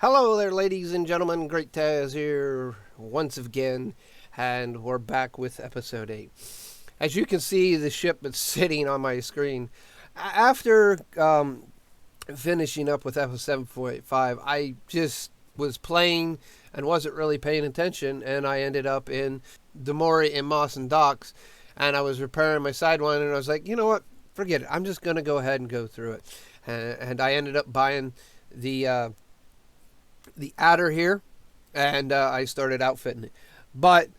Hello there, ladies and gentlemen. GreatTaz here once again, and we're back with episode 8. As you can see, the ship is sitting on my screen. After finishing up with episode 7.5, I just was playing and wasn't really paying attention, and I ended up in Demori in Moss and Docks, and I was repairing my Sidewinder, and I was like, you know what? Forget it. I'm just going to go ahead and go through it. And I ended up buying the adder here, and I started outfitting it. But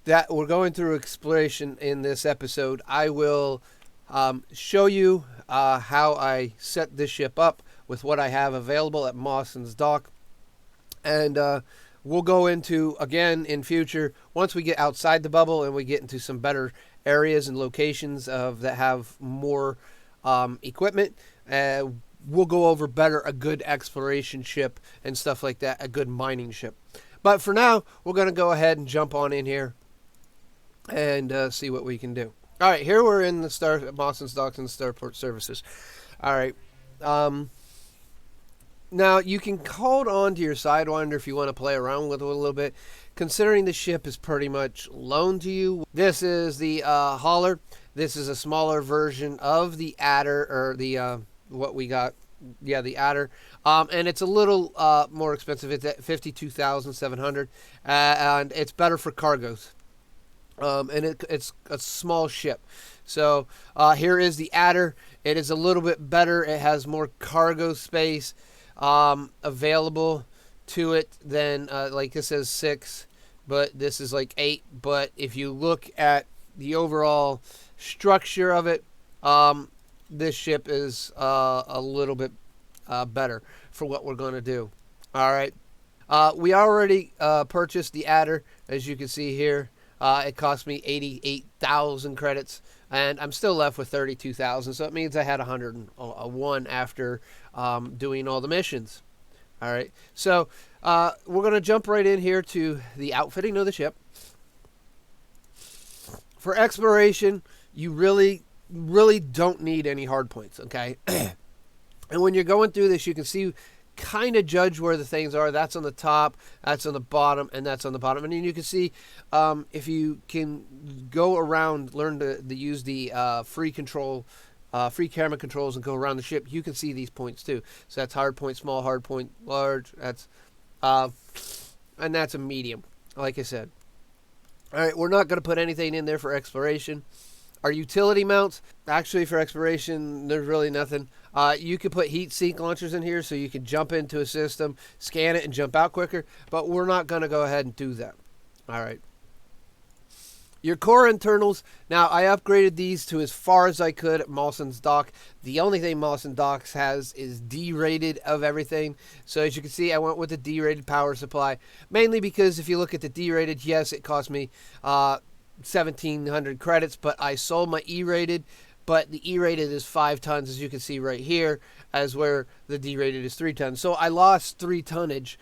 that we're going through exploration in this episode. I will show you how I set this ship up with what I have available at Mawson's Dock, and we'll go into again in future once we get outside the bubble and we get into some better areas and locations that have more equipment. We'll go over better a good exploration ship and stuff like that, a good mining ship. But for now, we're going to go ahead and jump on in here and see what we can do. All right, here we're in the Mawson's Docks and Starport Services. All right. Now, you can hold on to your Sidewinder if you want to play around with it a little bit, considering the ship is pretty much loaned to you. This is the hauler. This is a smaller version of the adder, or the what we got. Yeah, the adder. And it's a little more expensive. It's at $52,700, and it's better for cargoes. And it's a small ship. So here is the adder. It is a little bit better. It has more cargo space available to it than, like this says 6, but this is like 8. But if you look at the overall structure of it, this ship is a little bit better for what we're going to do. All right. We already purchased the adder, as you can see here. It cost me 88,000 credits, and I'm still left with 32,000, so it means I had 101 after doing all the missions. All right. So we're going to jump right in here to the outfitting of the ship. For exploration, you really don't need any hard points, okay? And when you're going through this, you can see, kind of judge where the things are. That's on the top, that's on the bottom, and that's on the bottom. And then you can see if you can go around, learn to use the free camera controls and go around the ship, you can see these points too. So that's hard point, small, hard point, large. That's and that's a medium, like I said. All right, we're not going to put anything in there for exploration. Our utility mounts, actually for exploration, there's really nothing. You could put heat sink launchers in here so you can jump into a system, scan it, and jump out quicker. But we're not going to go ahead and do that. All right. Your core internals, now I upgraded these to as far as I could at Mawson's Dock. The only thing Mawson Docks has is D-rated of everything. So as you can see, I went with the D-rated power supply. Mainly because if you look at the D-rated, yes, it cost me 1,700 credits, but I sold my E-rated, but the E-rated is 5 tons, as you can see right here, as where the D-rated is 3 tons. So I lost 3 tonnage,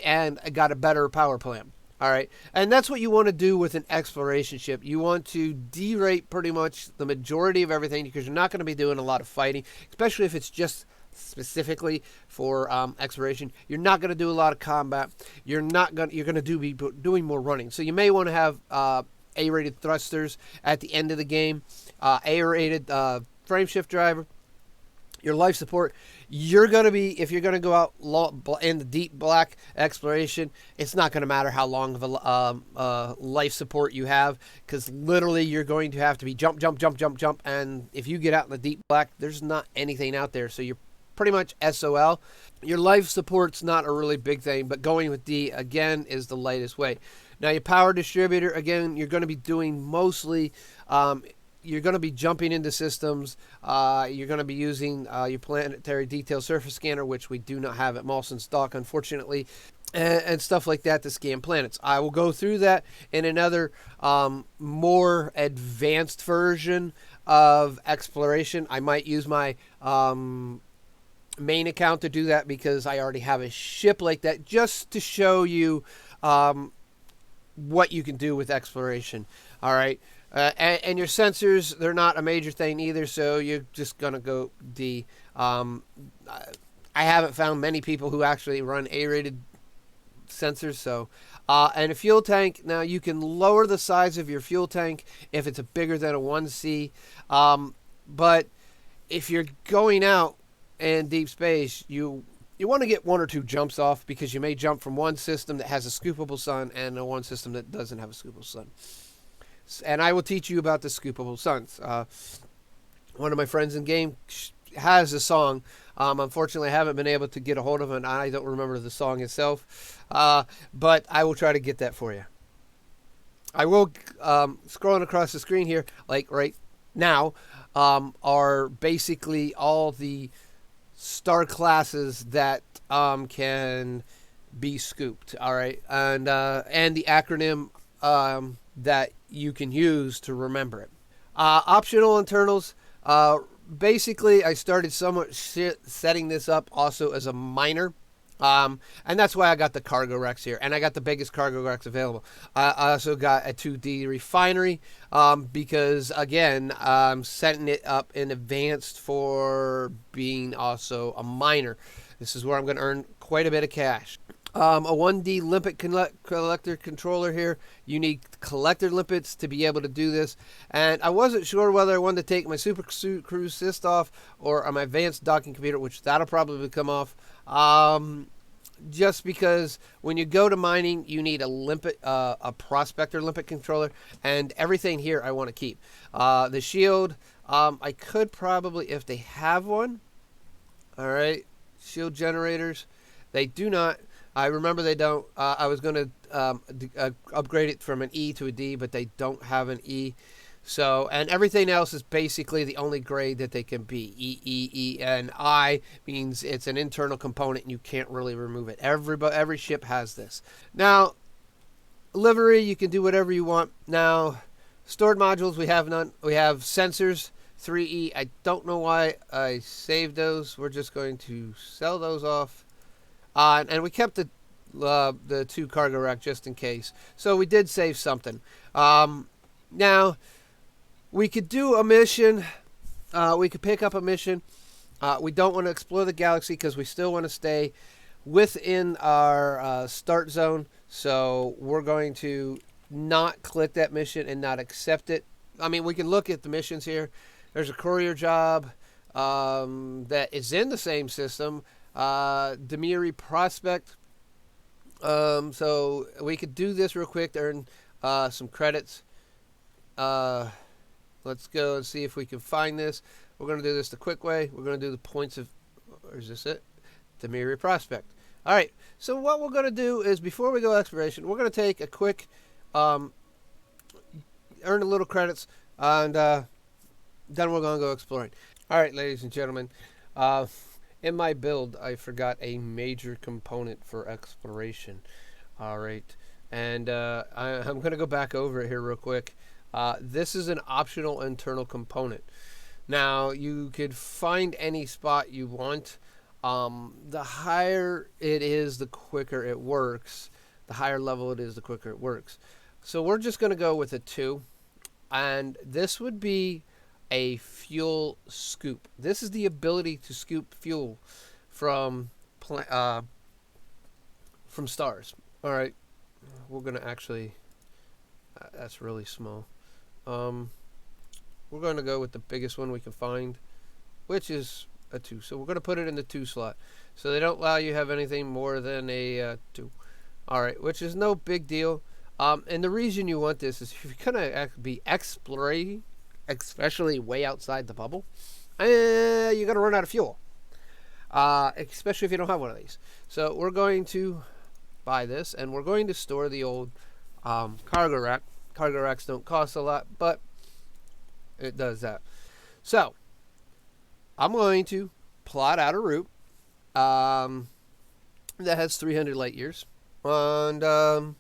and I got a better power plant. All right, and that's what you want to do with an exploration ship. You want to derate pretty much the majority of everything, because you're not going to be doing a lot of fighting, especially if it's just specifically for exploration. You're not going to do a lot of combat. You're going to be doing more running. So you may want to have A-rated thrusters at the end of the game, A-rated frame shift driver, your life support. You're going to be, if you're going to go out in the deep black exploration, it's not going to matter how long of a life support you have, because literally you're going to have to be jump, and if you get out in the deep black, there's not anything out there, so you're pretty much SOL. Your life support's not a really big thing, but going with D, again, is the lightest way. Now, your power distributor, again, you're going to be doing mostly, you're going to be jumping into systems. You're going to be using your planetary detail surface scanner, which we do not have at Mawson's Dock, unfortunately, and stuff like that to scan planets. I will go through that in another more advanced version of exploration. I might use my main account to do that, because I already have a ship like that, just to show you what you can do with exploration. All right. And your sensors, they're not a major thing either, so you're just going to go D. I haven't found many people who actually run A-rated sensors. So, and a fuel tank. Now you can lower the size of your fuel tank if it's bigger than a 1C. But if you're going out in deep space, you want to get one or two jumps off, because you may jump from one system that has a scoopable sun and one system that doesn't have a scoopable sun. And I will teach you about the scoopable suns. One of my friends in game has a song. Unfortunately, I haven't been able to get a hold of it, and I don't remember the song itself. But I will try to get that for you. I will, scrolling across the screen here, like right now, are basically all the star classes that can be scooped. All right, and the acronym that you can use to remember it. Optional internals. Basically, I started somewhat setting this up also as a miner. And that's why I got the cargo racks here, and I got the biggest cargo racks available. I also got a 2D refinery, because again, I'm setting it up in advance for being also a miner. This is where I'm going to earn quite a bit of cash. A 1D limpet collector controller here. You need collector limpets to be able to do this. And I wasn't sure whether I wanted to take my Super Cruise Syst off or my advanced docking computer, which that'll probably come off. Just because when you go to mining, you need a limpet, a prospector limpet controller, and everything here I want to keep. The shield, I could probably, if they have one. All right, shield generators, they do not. I remember they don't. I was going to upgrade it from an E to a D, but they don't have an E. So, and everything else is basically the only grade that they can be. E, and I means it's an internal component and you can't really remove it. Every ship has this. Now, livery, you can do whatever you want. Now, stored modules, we have none. We have sensors, 3E. I don't know why I saved those. We're just going to sell those off. And we kept the 2 cargo rack just in case. So we did save something. Now, we could do a mission. We could pick up a mission. We don't want to explore the galaxy because we still want to stay within our start zone. So we're going to not click that mission and not accept it. I mean, we can look at the missions here. There's a courier job that is in the same system. Demiri Prospect. So we could do this real quick to earn some credits. Let's go and see if we can find this. We're going to do this the quick way. We're going to do the points of, or is this it? Demiri Prospect. All right. So what we're going to do is, before we go exploration, we're going to take a quick, earn a little credits, and then we're going to go exploring. All right, ladies and gentlemen. In my build, I forgot a major component for exploration. All right. And I'm going to go back over it here real quick. This is an optional internal component. Now, you could find any spot you want. The higher it is, the quicker it works. The higher level it is, the quicker it works. So we're just going to go with a 2. And this would be a fuel scoop. This is the ability to scoop fuel from stars. All right. We're going to actually... that's really small. We're going to go with the biggest one we can find, which is a 2. So we're going to put it in the 2 slot. So they don't allow you to have anything more than a 2. All right, which is no big deal. And the reason you want this is if you're going to be exploring, especially way outside the bubble, you're going to run out of fuel. Especially if you don't have one of these. So we're going to buy this, and we're going to store the old cargo rack. Cargo racks don't cost a lot, but it does that. So I'm going to plot out a route that has 300 light years, and then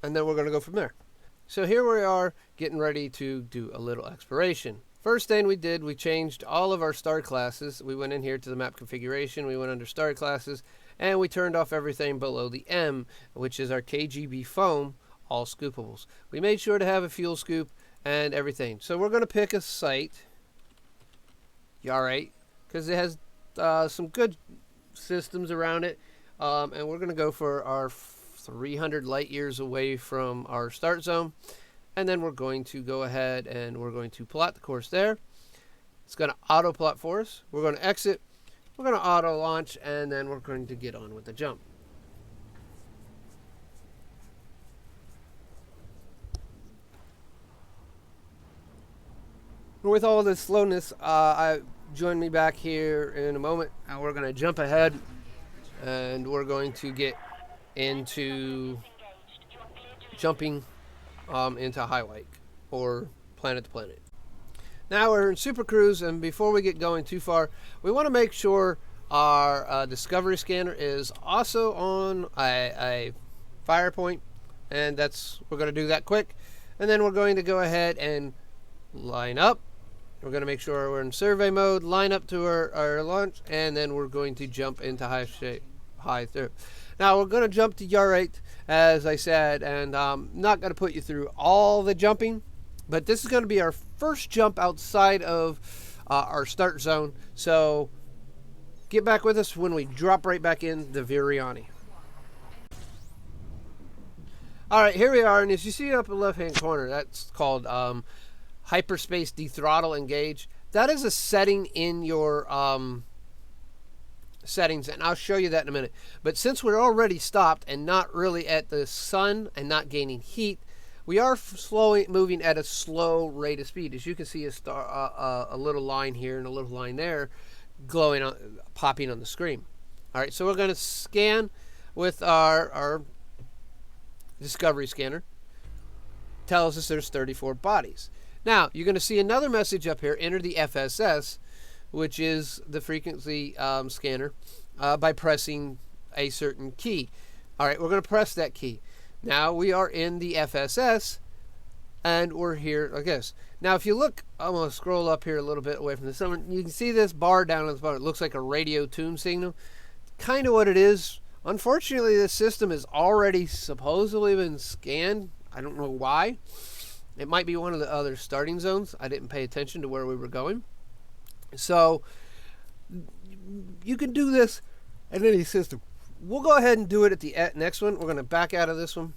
we're going to go from there. So here we are getting ready to do a little exploration. First thing we did, we changed all of our star classes. We went in here to the map configuration. We went under star classes, and we turned off everything below the M, which is our KGB foam, all scoopables. We made sure to have a fuel scoop and everything. So we're going to pick a site. All right, because it has some good systems around it. And we're going to go for our 300 light years away from our start zone. And then we're going to go ahead and we're going to plot the course there. It's going to auto plot for us. We're going to exit. We're going to auto launch, and then we're going to get on with the jump. With all this slowness, join me back here in a moment, and we're going to jump ahead, and we're going to get into jumping into highlight or planet to planet. Now we're in Super Cruise, and before we get going too far, we want to make sure our discovery scanner is also on a fire point, and we're going to do that quick, and then we're going to go ahead and line up. We're going to make sure we're in survey mode, line up to our launch, and then we're going to jump into high through. Now we're going to jump to yaw rate, as I said, and I'm not going to put you through all the jumping, but this is going to be our first jump outside of our start zone. So get back with us when we drop right back in the Viriani. All right, here we are, and as you see up in the left-hand corner, that's called hyperspace dethrottle engage. That is a setting in your settings, and I'll show you that in a minute. But since we're already stopped and not really at the sun and not gaining heat, we are moving at a slow rate of speed. As you can see, a little line here and a little line there glowing, popping on the screen. All right, so we're going to scan with our discovery scanner. Tells us there's 34 bodies. Now, you're going to see another message up here, enter the FSS, which is the frequency scanner, by pressing a certain key. All right, we're going to press that key. Now we are in the FSS, and we're here like this. Now, if you look, I'm going to scroll up here a little bit away from the sun. You can see this bar down at the bottom. It looks like a radio tune signal. Kind of what it is. Unfortunately, this system has already supposedly been scanned. I don't know why. It might be one of the other starting zones. I didn't pay attention to where we were going. So you can do this in any system. We'll go ahead and do it at the next one. We're going to back out of this one,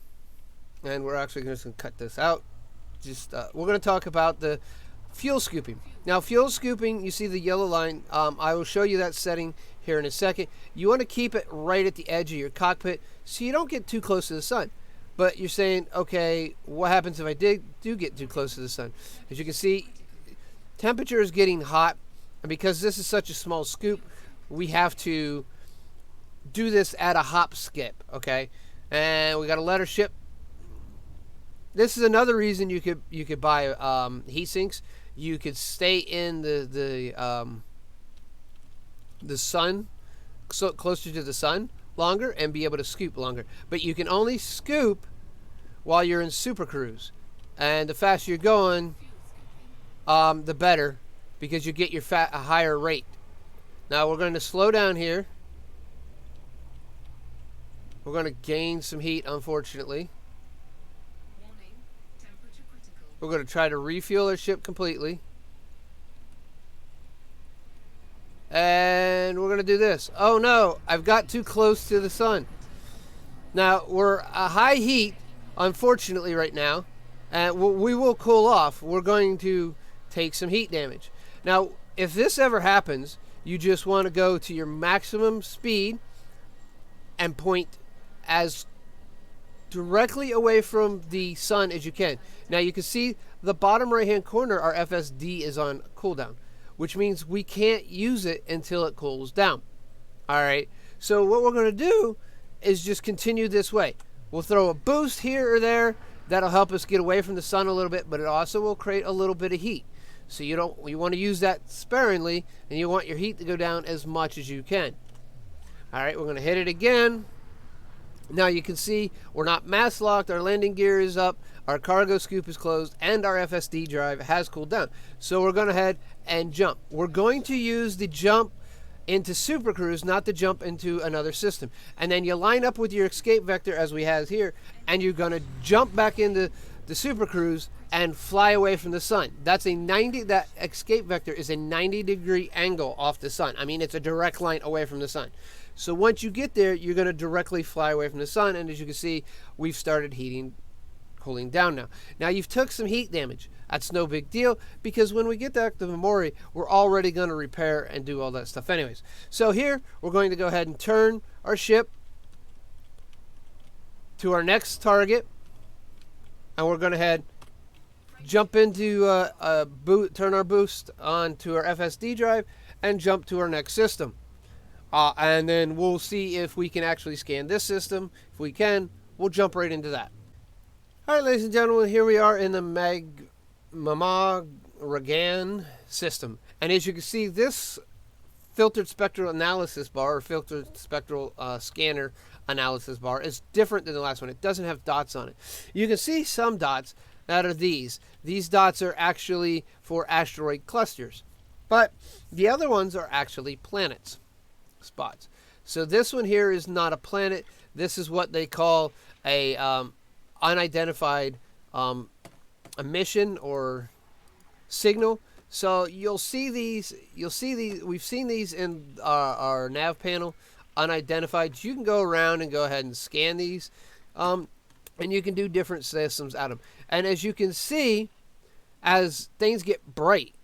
and we're actually just going to cut this out. We're going to talk about the fuel scooping. Now, fuel scooping, you see the yellow line. I will show you that setting here in a second. You want to keep it right at the edge of your cockpit so you don't get too close to the sun. But you're saying, okay, what happens if I do get too close to the sun? As you can see, temperature is getting hot, and because this is such a small scoop, we have to do this at a hop skip, okay? And we got to let her ship. This is another reason you could buy heat sinks. You could stay in the sun, so closer to the sun longer, and be able to scoop longer. But you can only scoop while you're in Super Cruise, and the faster you're going, the better, because you get a higher rate. Now we're going to slow down here. We're going to gain some heat, unfortunately. Warning, temperature critical. We're going to try to refuel our ship completely. And we're going to do this. Oh no, I've got too close to the sun. Now, we're a high heat, unfortunately, right now. And we will cool off. We're going to take some heat damage. Now, if this ever happens, you just want to go to your maximum speed and point as directly away from the sun as you can. Now you can see the bottom right hand corner, our FSD is on cooldown, which means we can't use it until it cools down. Alright, so what we're going to do is just continue this way. We'll throw a boost here or there. That'll help us get away from the sun a little bit, but it also will create a little bit of heat. So you want to use that sparingly, and you want your heat to go down as much as you can. Alright, we're going to hit it again. Now you can see we're not mass locked, our landing gear is up, our cargo scoop is closed, and our FSD drive has cooled down. So we're going to head and jump. We're going to use the jump into Super Cruise, not the jump into another system. And then you line up with your escape vector as we have here, and you're going to jump back into the Super Cruise and fly away from the sun. That escape vector is a 90-degree angle off the sun. I mean, it's a direct line away from the sun. So once you get there, you're going to directly fly away from the sun. And as you can see, we've started cooling down now. Now you've took some heat damage. That's no big deal because when we get back to Memori, we're already going to repair and do all that stuff anyways. So here, we're going to go ahead and turn our ship to our next target. And we're going to head jump into turn our boost onto our FSD drive and jump to our next system. And then we'll see if we can actually scan this system. If we can, we'll jump right into that. All right, ladies and gentlemen, here we are in the Mamaragan system. And as you can see, this filtered spectral analysis bar, or filtered spectral scanner analysis bar, is different than the last one. It doesn't have dots on it. You can see some dots that are these. These dots are actually for asteroid clusters. But the other ones are actually planets spots. So this one here is not a planet. This is what they call a unidentified emission or signal. So you'll see these. We've seen these in our nav panel, unidentified. You can go around and go ahead and scan these, and you can do different systems out of them. And as you can see, as things get bright,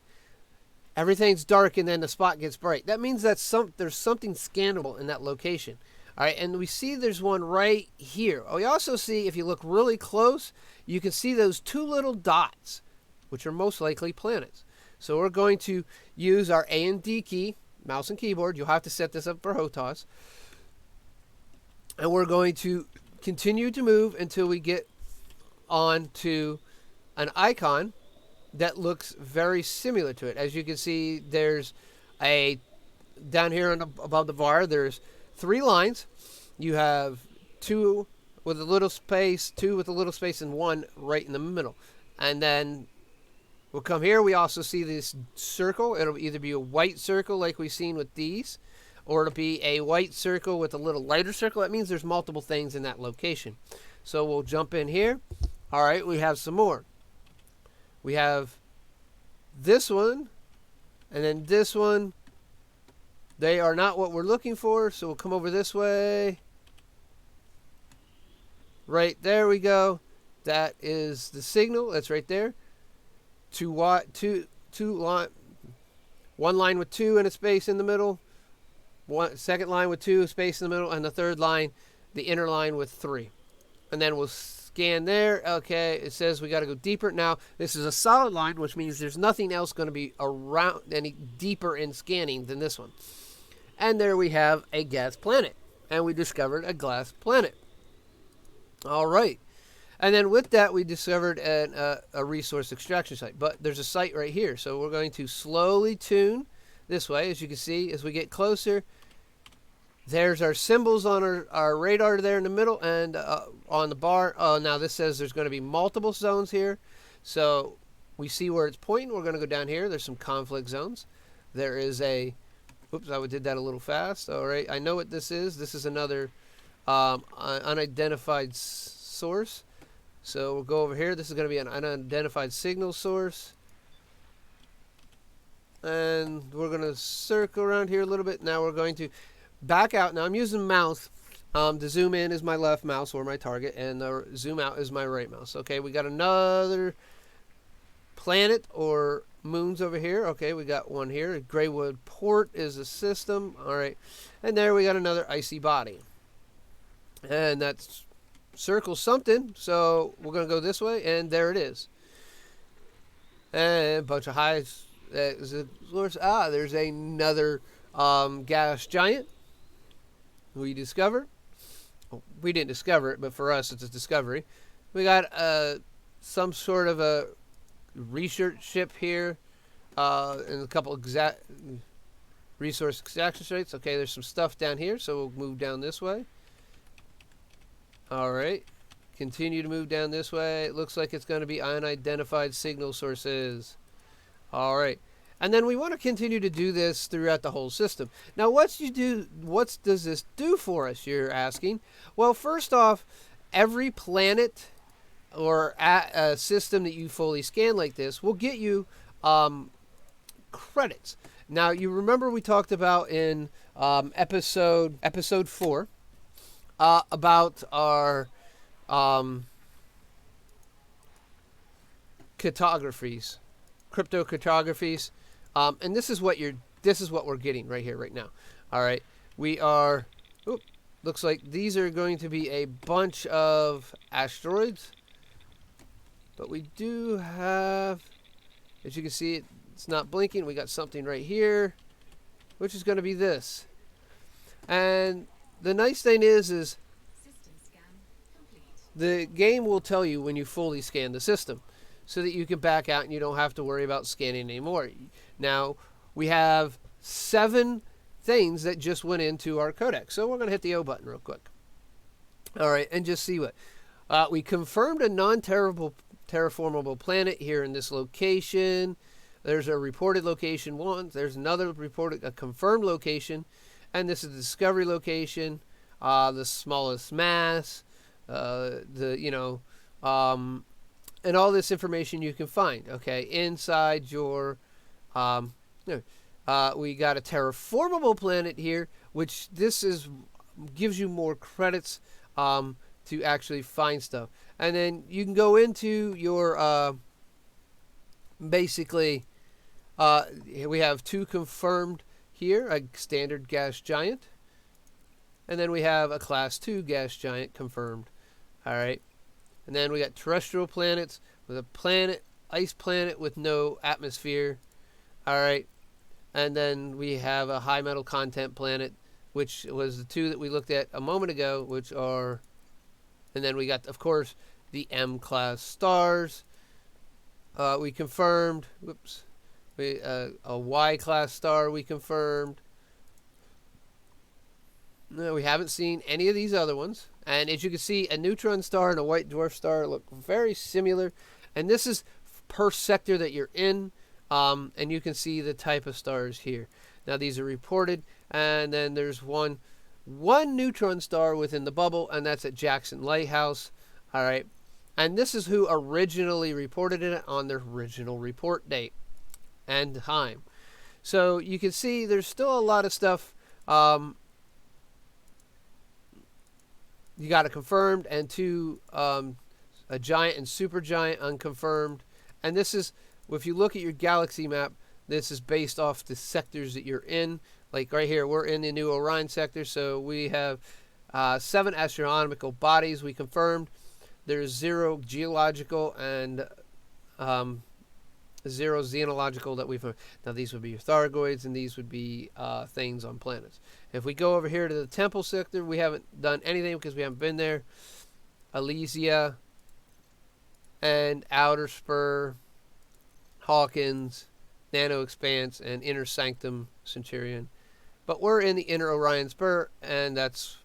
everything's dark and then the spot gets bright. That means that there's something scannable in that location. All right, and we see there's one right here. We also see, if you look really close, you can see those two little dots, which are most likely planets. So we're going to use our A and D key, mouse and keyboard. You'll have to set this up for HOTAS. And we're going to continue to move until we get on to an icon that looks very similar to it. As you can see, there's down here above the bar, there's 3 lines. You have 2 with a little space, 2 with a little space, and 1 right in the middle. And then we'll come here. We also see this circle. It'll either be a white circle like we've seen with these, or it'll be a white circle with a little lighter circle. That means there's multiple things in that location. So we'll jump in here. All right, we have some more. We have this one, and then this one. They are not what we're looking for, so we'll come over this way. Right there we go. That is the signal. That's right there. 1 line with 2 and a space in the middle. Second line with 2, space in the middle, and the third line, the inner line with 3. And then we'll scan there. Okay, it says we got to go deeper. Now, this is a solid line, which means there's nothing else going to be around any deeper in scanning than this one. And there we have a gas planet. And we discovered a gas planet. All right. And then with that, we discovered a resource extraction site. But there's a site right here. So we're going to slowly tune this way. As you can see, as we get closer, there's our symbols on our radar there in the middle and on the bar. Now this says there's going to be multiple zones here. So we see where it's pointing. We're going to go down here. There's some conflict zones. There is a... Oops, I did that a little fast. All right, I know what this is. This is another unidentified source. So we'll go over here. This is going to be an unidentified signal source. And we're going to circle around here a little bit. Now we're going to back out. Now I'm using mouse. The zoom in is my left mouse or my target, and the zoom out is my right mouse. Okay, we got another planet or moons over here. Okay, we got one here. Greywood Port is a system. All right, and there we got another icy body, and that's circle something. So we're gonna go this way, and there it is. And a bunch of highs. There's another gas giant we discovered. Well, we didn't discover it, but for us it's a discovery. We got some sort of a research ship here, and a couple exact resource extraction sites. Okay, there's some stuff down here, so we'll move down this way. All right, continue to move down this way. It looks like it's going to be unidentified signal sources. All right, and then we want to continue to do this throughout the whole system. Now, what does this do for us, you're asking? Well, first off, every planet or a system that you fully scan like this will get you credits. Now, you remember we talked about in episode 4, about our cartographies, crypto cartographies, and this is what we're getting right here, right now. All right, we are. Looks like these are going to be a bunch of asteroids, but we do have, as you can see, it's not blinking. We got something right here, which is going to be this. And the nice thing is System scan complete. the game will tell you when you fully scan the system, so that you can back out and you don't have to worry about scanning anymore. Now, we have 7 things that just went into our codex. So we're going to hit the O button real quick. All right, and just see what. We confirmed a non-terraformable planet here in this location. There's a reported location 1. There's another reported, a confirmed location. And this is the discovery location, the smallest mass, and all this information you can find, okay, inside your, we got a terraformable planet here, which gives you more credits to actually find stuff. And then you can go into your, basically, we have 2 confirmed here, a standard gas giant, and then we have a class 2 gas giant confirmed. All right, and then we got terrestrial planets with a ice planet with no atmosphere. All right, and then we have a high metal content planet, which was the 2 that we looked at a moment ago, which are, and then we got, of course, the M class stars. We confirmed. Whoops. A Y class star we confirmed. No, we haven't seen any of these other ones. And as you can see, a neutron star and a white dwarf star look very similar. And this is per sector that you're in. And you can see the type of stars here. Now these are reported. And then there's one neutron star within the bubble, and that's at Jackson Lighthouse. All right. And this is who originally reported it on their original report date and time. So you can see there's still a lot of stuff. You got a confirmed and 2, a giant and super giant unconfirmed. And this is, if you look at your galaxy map, this is based off the sectors that you're in. Like right here, we're in the new Orion sector, so we have 7 astronomical bodies we confirmed. There's 0 geological and 0 xenological that we've. Now these would be your Thargoids, and these would be things on planets. If we go over here to the Temple sector, we haven't done anything because we haven't been there. Elysia and Outer Spur, Hawkins, Nano Expanse, and Inner Sanctum Centurion. But we're in the Inner Orion Spur, and that's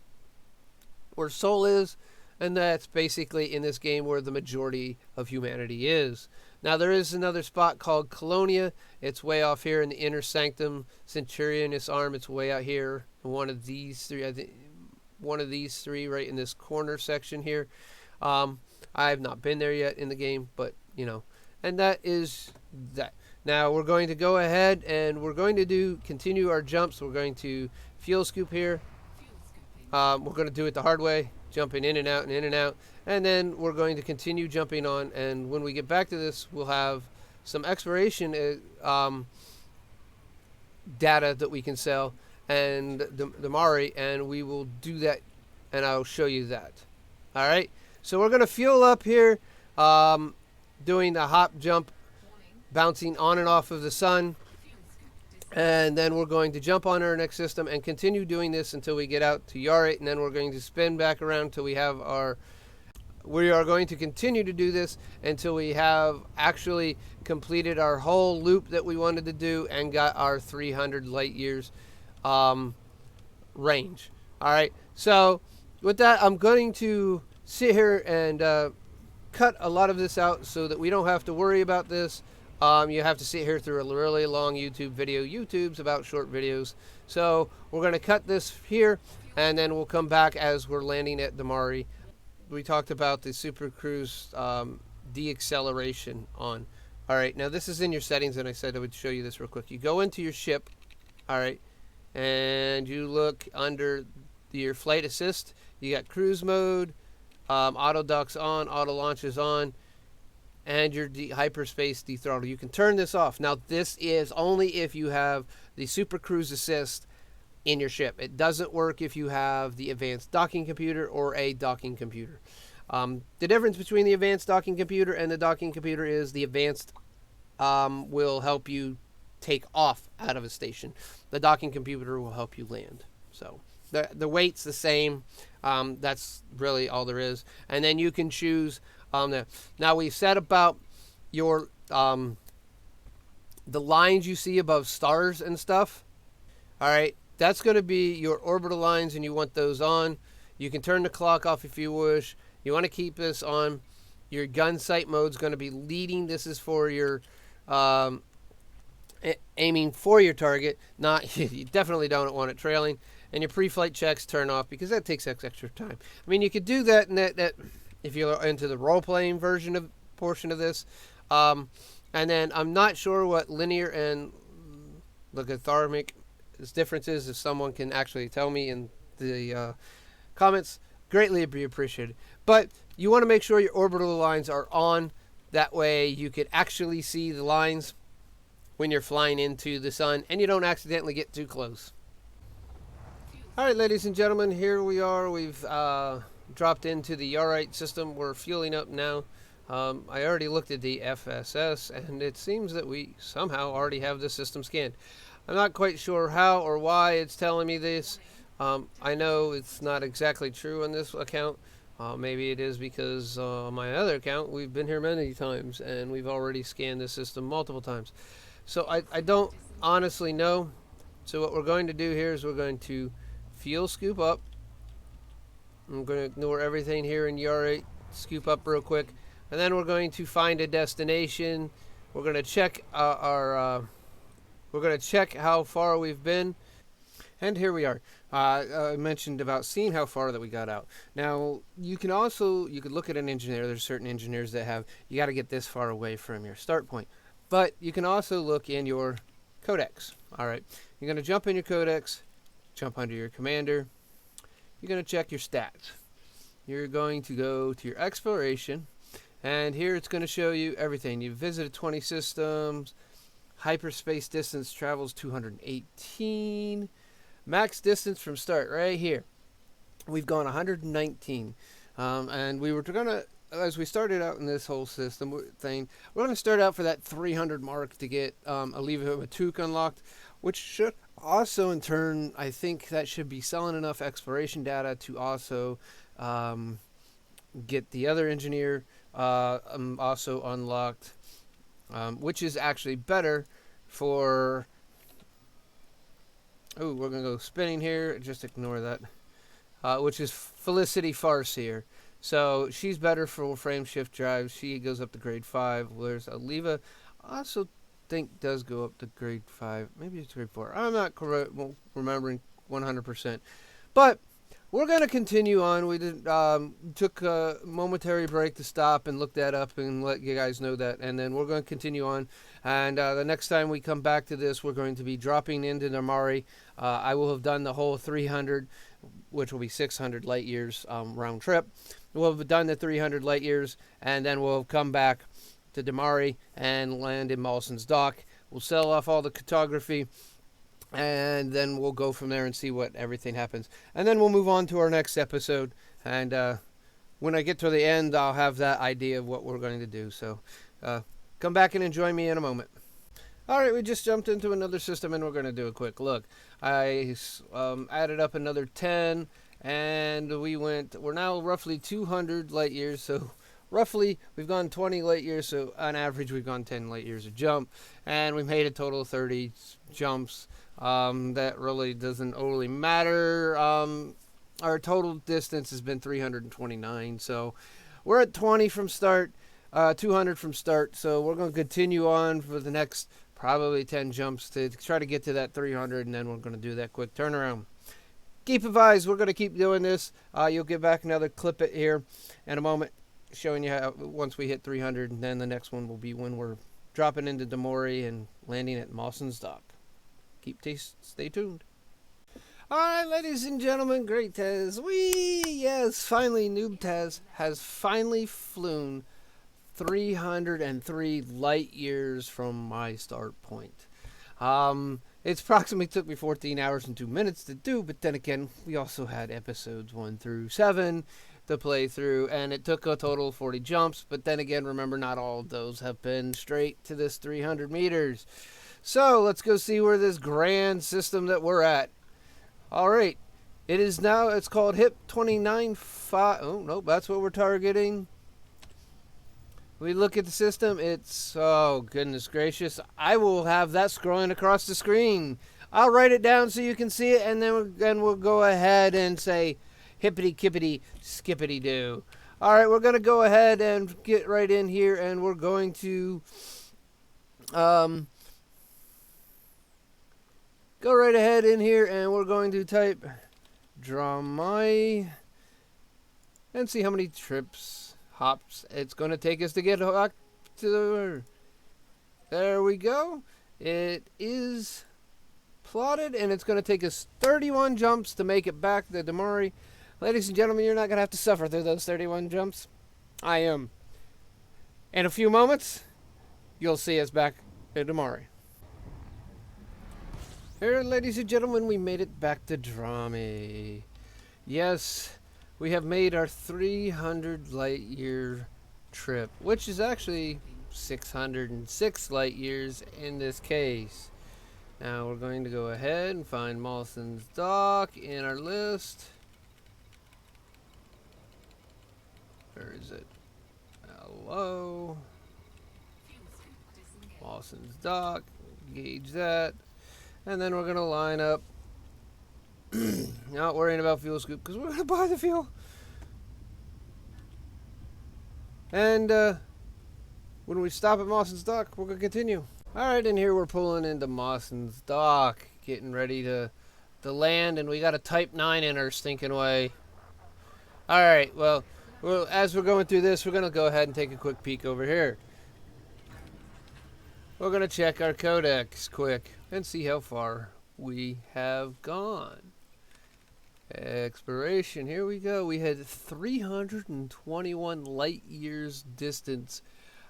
where Sol is, and that's basically in this game where the majority of humanity is. Now there is another spot called Colonia. It's way off here in the Inner Sanctum Centurionus arm. It's way out here. One of these 3, I think, one of these 3 right in this corner section here. I have not been there yet in the game, but and that is that. Now we're going to go ahead and we're going to continue our jumps. We're going to fuel scoop here. We're going to do it the hard way, jumping in and out and in and out. And then we're going to continue jumping on. And when we get back to this, we'll have some exploration data that we can sell and the Mari, and we will do that, and I'll show you that. All right. So we're going to fuel up here, doing the hop jump, bouncing on and off of the sun. And then we're going to jump on our next system and continue doing this until we get out to Yarate, and then we're going to spin back around until we have our. We are going to continue to do this until we have actually completed our whole loop that we wanted to do and got our 300 light years range. All right. So with that, I'm going to sit here and cut a lot of this out so that we don't have to worry about this. You have to sit here through a really long YouTube video. YouTube's about short videos. So we're going to cut this here, and then we'll come back as we're landing at Damari. We talked about the Super Cruise deacceleration on. All right, now this is in your settings, and I said I would show you this real quick. You go into your ship, all right, and you look under your flight assist, you got cruise mode, auto docks on, auto launch is on, and your hyperspace dethrottle. You can turn this off. Now, this is only if you have the Super Cruise Assist in your ship. It doesn't work if you have the advanced docking computer or a docking computer. The difference between the advanced docking computer and the docking computer is the advanced will help you take off out of a station. The docking computer will help you land. So the weight's the same. That's really all there is. And then you can choose. Now we've said about your the lines you see above stars and stuff. All right, that's going to be your orbital lines, and you want those on. You can turn the clock off if you wish. You want to keep this on. Your gun sight mode is going to be leading. This is for your aiming for your target. Not you definitely don't want it trailing. And your pre-flight checks turn off because that takes extra time. I mean, you could do that in that if you're into the role-playing version of portion of this. And then I'm not sure what linear and logarithmic difference is. If someone can actually tell me in the comments, greatly be appreciated. But you want to make sure your orbital lines are on. That way you could actually see the lines when you're flying into the sun and you don't accidentally get too close. All right, ladies and gentlemen, here we are. We've dropped into the Yarite system. We're fueling up now. I already looked at the FSS, and it seems that we somehow already have the system scanned. I'm not quite sure how or why it's telling me this. I know it's not exactly true on this account. Maybe it is because on my other account, we've been here many times, and we've already scanned the system multiple times. So I don't honestly know. So what we're going to do here is we're going to fuel scoop up. I'm going to ignore everything here in Yarite, scoop up real quick, and then we're going to find a destination. We're going to check we're going to check how far we've been, and here we are. I mentioned about seeing how far that we got out. Now you could look at an engineer. There's certain engineers that have you got to get this far away from your start point, but you can also look in your Codex. All right, you're going to jump in your Codex. Jump under your commander. You're going to check your stats. You're going to go to your exploration, and here it's going to show you everything. You've visited 20 systems. Hyperspace distance travels 218. Max distance from start right here. We've gone 119. And we were going to, as we started out in this whole system thing, we're going to start out for that 300 mark to get Aliva Matuk unlocked, which should also, in turn, I think that should be selling enough exploration data to also get the other engineer also unlocked, which is actually better for... Oh, we're going to go spinning here. Just ignore that. Which is Felicity Farseer. So she's better for frame shift drives. She goes up to grade 5. Whereas Aliva also think does go up to grade 5. Maybe it's grade 4. I'm not remembering 100%. But we're going to continue on. We took a momentary break to stop and look that up and let you guys know that. And then we're going to continue on. And the next time we come back to this, we're going to be dropping into Namari. I will have done the whole 300, which will be 600 light years round trip. We'll have done the 300 light years, and then we'll come back to Damari and land in Mawson's Dock. We'll sell off all the cartography, and then we'll go from there and see what everything happens. And then we'll move on to our next episode. And when I get to the end, I'll have that idea of what we're going to do. So come back and enjoy me in a moment. All right, we just jumped into another system, and we're going to do a quick look. I added up another 10, and we're now roughly 200 light years, so roughly we've gone 20 light years, so on average we've gone 10 light years a jump, and we've made a total of 30 jumps. That really doesn't overly matter. Our total distance has been 329, so we're at 20 from start, 200 from start, so we're going to continue on for the next probably 10 jumps to try to get to that 300, and then we're going to do that quick turnaround. Keep advised, we're going to keep doing this. You'll get back another clip it here in a moment, showing you how once we hit 300, and then the next one will be when we're dropping into Damori and landing at Mawson's Dock. Stay tuned. Alright, ladies and gentlemen, GreatTaz. Yes, finally, NoobTaz has finally flown 303 light years from my start point. It's approximately took me 14 hours and 2 minutes to do, but then again, we also had episodes 1 through 7 to play through, and it took a total of 40 jumps, but then again, remember, not all of those have been straight to this 300 meters. So, let's go see where this grand system that we're at. Alright, it's called HIP 295. Oh, nope, that's what we're targeting. We look at the system, oh goodness gracious, I will have that scrolling across the screen. I'll write it down so you can see it, and then we'll go ahead and say hippity kippity skippity doo. Alright, we're going to go ahead and get right in here, and we're going to go right ahead in here, and we're going to type Dramai and see how many hops it's going to take us to get back to the... There we go. It is plotted, and it's going to take us 31 jumps to make it back to Damari. Ladies and gentlemen, you're not going to have to suffer through those 31 jumps. I am. In a few moments, you'll see us back at Damari. Here, ladies and gentlemen, we made it back to Drami. Yes, we have made our 300 light year trip, which is actually 606 light years in this case. Now we're going to go ahead and find Mawson's Dock in our list. Where is it? Hello. Mawson's Dock. Gauge that. And then we're going to line up. Not worrying about fuel scoop because we're going to buy the fuel. And when we stop at Mawson's Dock, we're going to continue. Alright, and here we're pulling into Mawson's Dock. Getting ready to land. And we got a Type 9 in our stinking way. Alright, well, as we're going through this, we're going to go ahead and take a quick peek over here. We're going to check our Codex quick and see how far we have gone. Exploration, here we go. We had 321 light years distance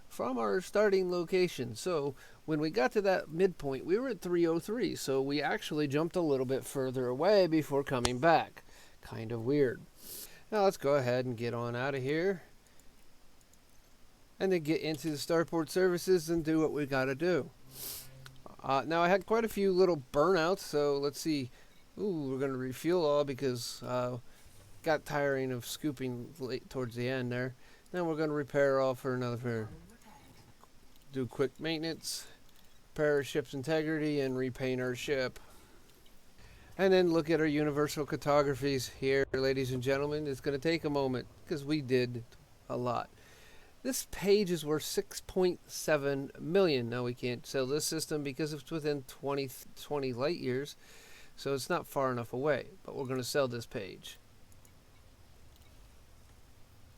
from our starting location. So when we got to that midpoint, we were at 303. So we actually jumped a little bit further away before coming back. Kind of weird. Now let's go ahead and get on out of here. And then get into the starport services and do what we gotta do. Now I had quite a few little burnouts, so let's see. Ooh, we're gonna refuel all because got tiring of scooping late towards the end there. Then we're gonna repair all for another pair. Do quick maintenance, repair our ship's integrity, and repaint our ship. And then look at our universal cartographies here, ladies and gentlemen. It's gonna take a moment because we did a lot. This page is worth 6.7 million. Now we can't sell this system because it's within 20 light years, so it's not far enough away. But we're going to sell this page.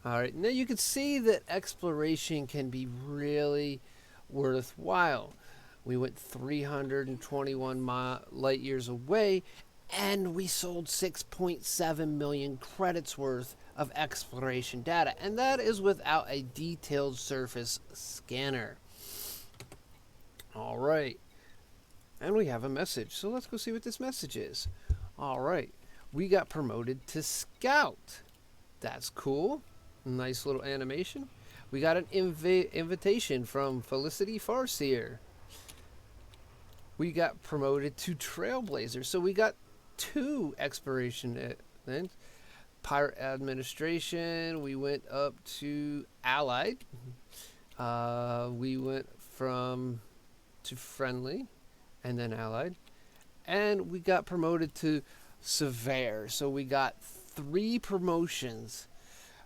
Alright, now you can see that exploration can be really worthwhile. We went 321 light years away, and we sold 6.7 million credits worth of exploration data, and that is without a detailed surface scanner. Alright, and we have a message, so let's go see what this message is. Alright, we got promoted to Scout. That's cool. Nice little animation. We got an invitation from Felicity Farseer. We got promoted to Trailblazer, so we got 2 exploration events. Pirate Administration, we went up to Allied. We went to Friendly, and then Allied. And we got promoted to Severe. So we got 3 promotions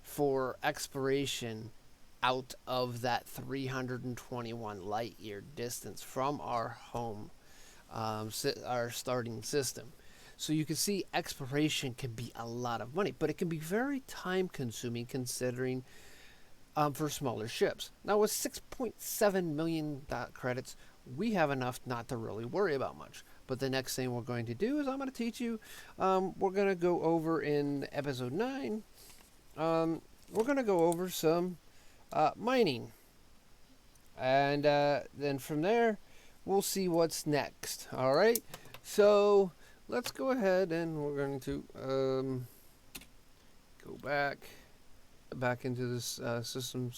for exploration out of that 321 light year distance from our home, our starting system. So you can see exploration can be a lot of money, but it can be very time consuming considering for smaller ships. Now with 6.7 million credits, we have enough not to really worry about much. But the next thing we're going to do is I'm going to teach you. We're going to go over in episode 9. We're going to go over some mining. And then from there, we'll see what's next. All right? So let's go ahead and we're going to go back into this system.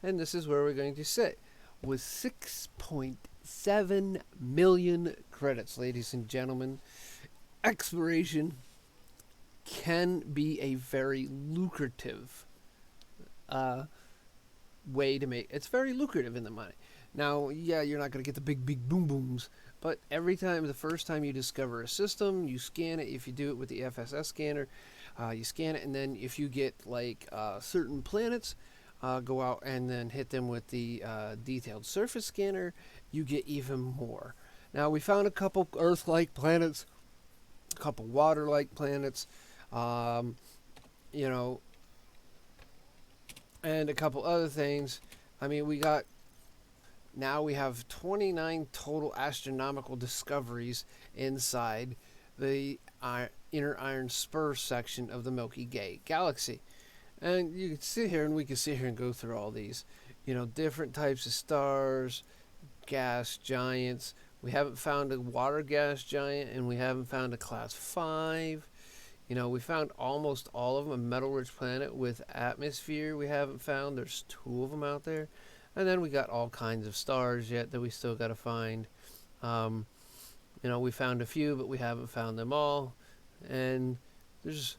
And this is where we're going to sit with 6.7 million credits, ladies and gentlemen. Exploration can be a very lucrative way to make. It's very lucrative in the money. Now, yeah, you're not going to get the big boom booms, but the first time you discover a system, you scan it. If you do it with the FSS scanner, you scan it, and then if you get like certain planets, go out and then hit them with the detailed surface scanner, you get even more. Now, we found a couple Earth-like planets, a couple water-like planets, and a couple other things. I mean, we have 29 total astronomical discoveries inside the inner iron spur section of the Milky Way galaxy. And you can sit here, and we can sit here and go through all these, different types of stars, gas giants. We haven't found a water gas giant, and we haven't found a class 5. We found almost all of them. A metal-rich planet with atmosphere we haven't found. There's 2 of them out there. And then we got all kinds of stars yet that we still got to find. We found a few, but we haven't found them all. And there's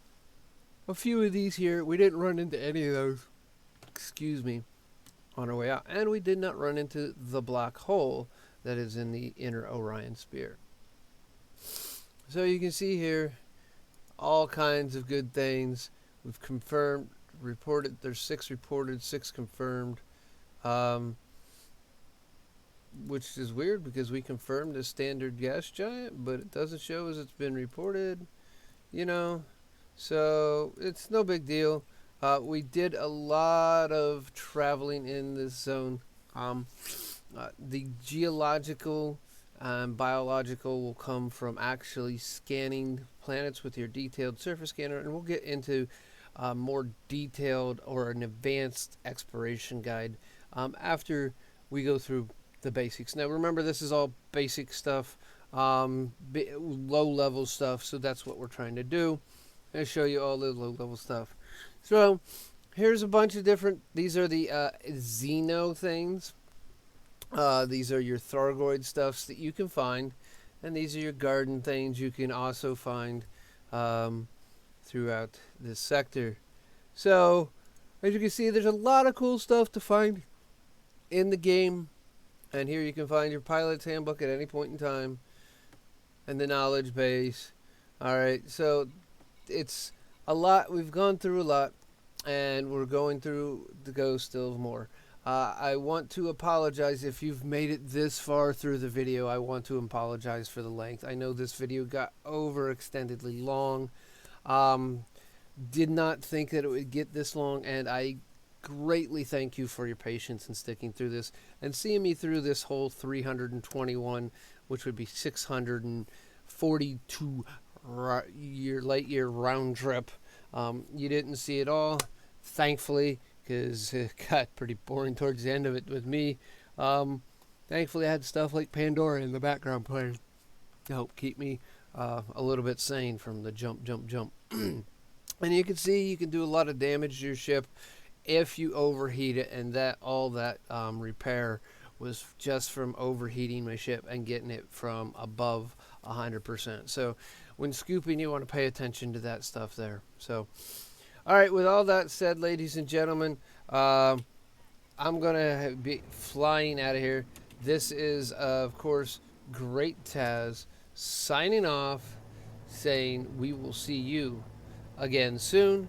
a few of these here. We didn't run into any of those, on our way out. And we did not run into the black hole that is in the inner Orion sphere. So you can see here all kinds of good things. We've reported, there's 6 reported, 6 confirmed. Which is weird because we confirmed a standard gas giant, but it doesn't show as it's been reported, so it's no big deal. We did a lot of traveling in this zone. The geological and biological will come from actually scanning planets with your detailed surface scanner, and we'll get into more detailed or an advanced exploration guide after we go through the basics. Now remember, this is all basic stuff, low level stuff, so that's what we're trying to do, and show you all the low level stuff. So here's a bunch of different, these are the Xeno things. These are your Thargoid stuffs that you can find, and these are your garden things you can also find throughout this sector. So as you can see, there's a lot of cool stuff to find in the game. And here you can find your pilot's handbook at any point in time, and the knowledge base. Alright, so it's a lot. We've gone through a lot, and we're going through to go still more. I want to apologize if you've made it this far through the video. I want to apologize for the length. I know this video got overextendedly long. Did not think that it would get this long, and I greatly thank you for your patience in sticking through this and seeing me through this whole 321, which would be 642 light year round trip. You didn't see it all, thankfully, because it got pretty boring towards the end of it with me. Thankfully, I had stuff like Pandora in the background playing to help keep me a little bit sane from the jump. And you can see you can do a lot of damage to your ship if you overheat it, and all that repair was just from overheating my ship and getting it from above 100%. So when scooping, you want to pay attention to that stuff there. So, all right, with all that said, ladies and gentlemen, I'm going to be flying out of here. This is, of course, GreatTaz signing off, saying we will see you again soon.